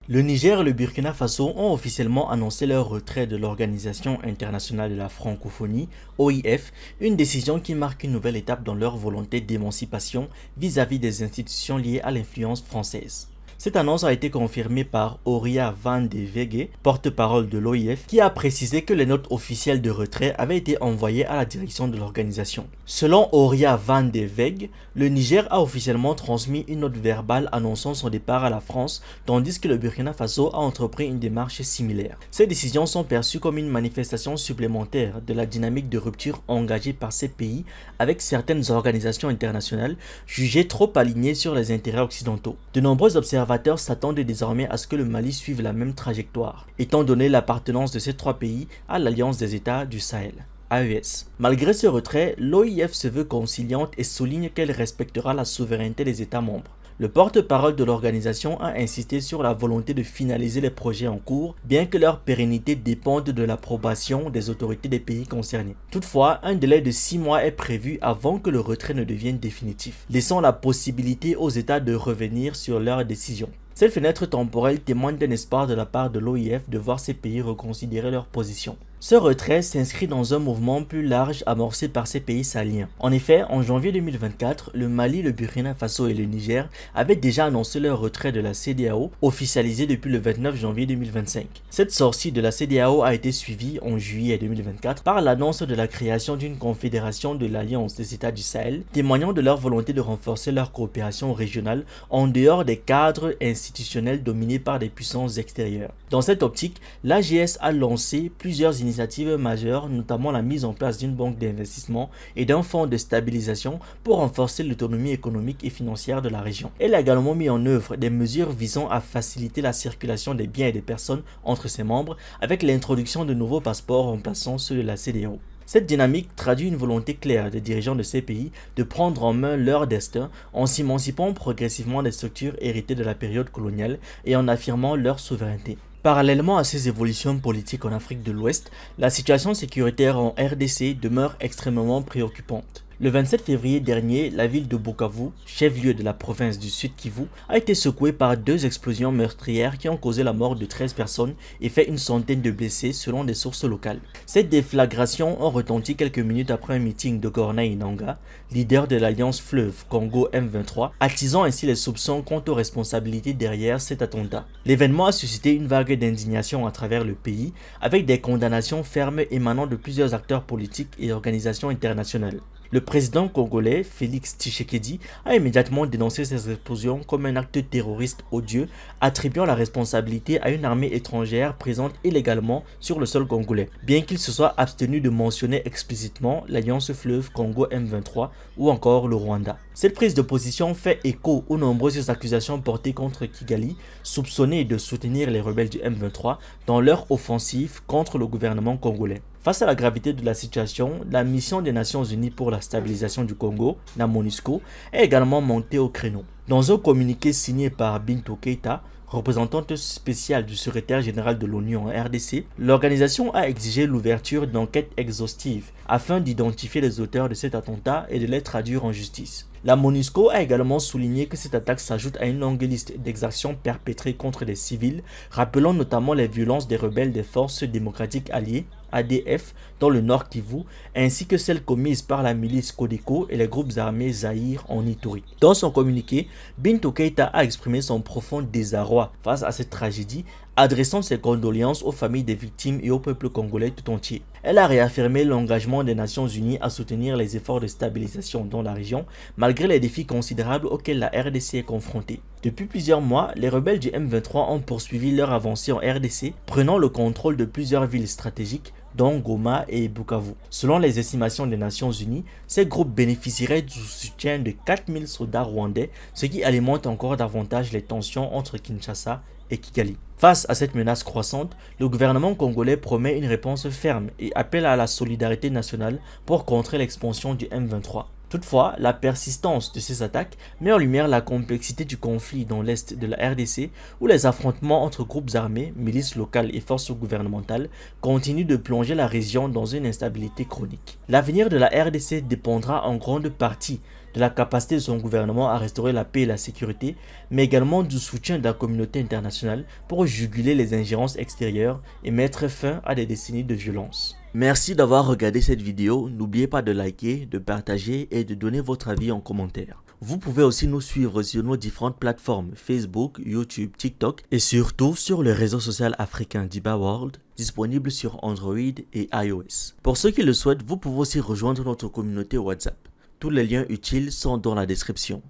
Le Niger et le Burkina Faso ont officiellement annoncé leur retrait de l'Organisation internationale de la francophonie, OIF, une décision qui marque une nouvelle étape dans leur volonté d'émancipation vis-à-vis des institutions liées à l'influence française. Cette annonce a été confirmée par Auria van de Weghe, porte-parole de l'OIF, qui a précisé que les notes officielles de retrait avaient été envoyées à la direction de l'organisation. Selon Auria van de Weghe, le Niger a officiellement transmis une note verbale annonçant son départ à la France, tandis que le Burkina Faso a entrepris une démarche similaire. Ces décisions sont perçues comme une manifestation supplémentaire de la dynamique de rupture engagée par ces pays avec certaines organisations internationales jugées trop alignées sur les intérêts occidentaux. De nombreux observateurs s'attendent désormais à ce que le Mali suive la même trajectoire, étant donné l'appartenance de ces trois pays à l'Alliance des États du Sahel. AES. Malgré ce retrait, l'OIF se veut conciliante et souligne qu'elle respectera la souveraineté des États membres. Le porte-parole de l'organisation a insisté sur la volonté de finaliser les projets en cours, bien que leur pérennité dépende de l'approbation des autorités des pays concernés. Toutefois, un délai de 6 mois est prévu avant que le retrait ne devienne définitif, laissant la possibilité aux États de revenir sur leurs décisions. Cette fenêtre temporelle témoigne d'un espoir de la part de l'OIF de voir ces pays reconsidérer leur position. Ce retrait s'inscrit dans un mouvement plus large amorcé par ces pays sahéliens. En effet, en janvier 2024, le Mali, le Burkina Faso et le Niger avaient déjà annoncé leur retrait de la CEDEAO, officialisé depuis le 29 janvier 2025. Cette sortie de la CEDEAO a été suivie en juillet 2024 par l'annonce de la création d'une confédération de l'Alliance des États du Sahel, témoignant de leur volonté de renforcer leur coopération régionale en dehors des cadres institutionnels dominés par des puissances extérieures. Dans cette optique, l'AGS a lancé plusieurs initiatives majeures, notamment la mise en place d'une banque d'investissement et d'un fonds de stabilisation pour renforcer l'autonomie économique et financière de la région. Elle a également mis en œuvre des mesures visant à faciliter la circulation des biens et des personnes entre ses membres avec l'introduction de nouveaux passeports remplaçant ceux de la CEDEAO. Cette dynamique traduit une volonté claire des dirigeants de ces pays de prendre en main leur destin en s'émancipant progressivement des structures héritées de la période coloniale et en affirmant leur souveraineté. Parallèlement à ces évolutions politiques en Afrique de l'Ouest, la situation sécuritaire en RDC demeure extrêmement préoccupante. Le 27 février dernier, la ville de Bukavu, chef-lieu de la province du Sud Kivu, a été secouée par deux explosions meurtrières qui ont causé la mort de 13 personnes et fait une centaine de blessés selon des sources locales. Cette déflagration a retenti quelques minutes après un meeting de Corneille Nangaa, leader de l'Alliance Fleuve Congo M23, attisant ainsi les soupçons quant aux responsabilités derrière cet attentat. L'événement a suscité une vague d'indignation à travers le pays, avec des condamnations fermes émanant de plusieurs acteurs politiques et organisations internationales. Le président congolais Félix Tshisekedi a immédiatement dénoncé ces explosions comme un acte terroriste odieux, attribuant la responsabilité à une armée étrangère présente illégalement sur le sol congolais, bien qu'il se soit abstenu de mentionner explicitement l'Alliance Fleuve Congo M23 ou encore le Rwanda. Cette prise de position fait écho aux nombreuses accusations portées contre Kigali, soupçonné de soutenir les rebelles du M23 dans leur offensive contre le gouvernement congolais. Face à la gravité de la situation, la mission des Nations Unies pour la stabilisation du Congo, la MONUSCO, est également montée au créneau. Dans un communiqué signé par Bintou Keïta, représentante spéciale du secrétaire général de l'ONU en RDC, l'organisation a exigé l'ouverture d'enquêtes exhaustives afin d'identifier les auteurs de cet attentat et de les traduire en justice. La MONUSCO a également souligné que cette attaque s'ajoute à une longue liste d'exactions perpétrées contre les civils, rappelant notamment les violences des rebelles des forces démocratiques alliées, ADF, dans le Nord Kivu, ainsi que celles commises par la milice Codeco et les groupes armés Zaïre en Ituri. Dans son communiqué, Bintou Keïta a exprimé son profond désarroi face à cette tragédie, adressant ses condoléances aux familles des victimes et au peuple congolais tout entier. Elle a réaffirmé l'engagement des Nations Unies à soutenir les efforts de stabilisation dans la région, malgré les défis considérables auxquels la RDC est confrontée. Depuis plusieurs mois, les rebelles du M23 ont poursuivi leur avancée en RDC, prenant le contrôle de plusieurs villes stratégiques, dont Goma et Bukavu. Selon les estimations des Nations Unies, ces groupes bénéficieraient du soutien de 4000 soldats rwandais, ce qui alimente encore davantage les tensions entre Kinshasa et Kigali. Face à cette menace croissante, le gouvernement congolais promet une réponse ferme et appelle à la solidarité nationale pour contrer l'expansion du M23. Toutefois, la persistance de ces attaques met en lumière la complexité du conflit dans l'est de la RDC où les affrontements entre groupes armés, milices locales et forces gouvernementales continuent de plonger la région dans une instabilité chronique. L'avenir de la RDC dépendra en grande partie de la capacité de son gouvernement à restaurer la paix et la sécurité, mais également du soutien de la communauté internationale pour juguler les ingérences extérieures et mettre fin à des décennies de violence. Merci d'avoir regardé cette vidéo, n'oubliez pas de liker, de partager et de donner votre avis en commentaire. Vous pouvez aussi nous suivre sur nos différentes plateformes Facebook, YouTube, TikTok et surtout sur le réseau social africain Diba World, disponible sur Android et iOS. Pour ceux qui le souhaitent, vous pouvez aussi rejoindre notre communauté WhatsApp. Tous les liens utiles sont dans la description.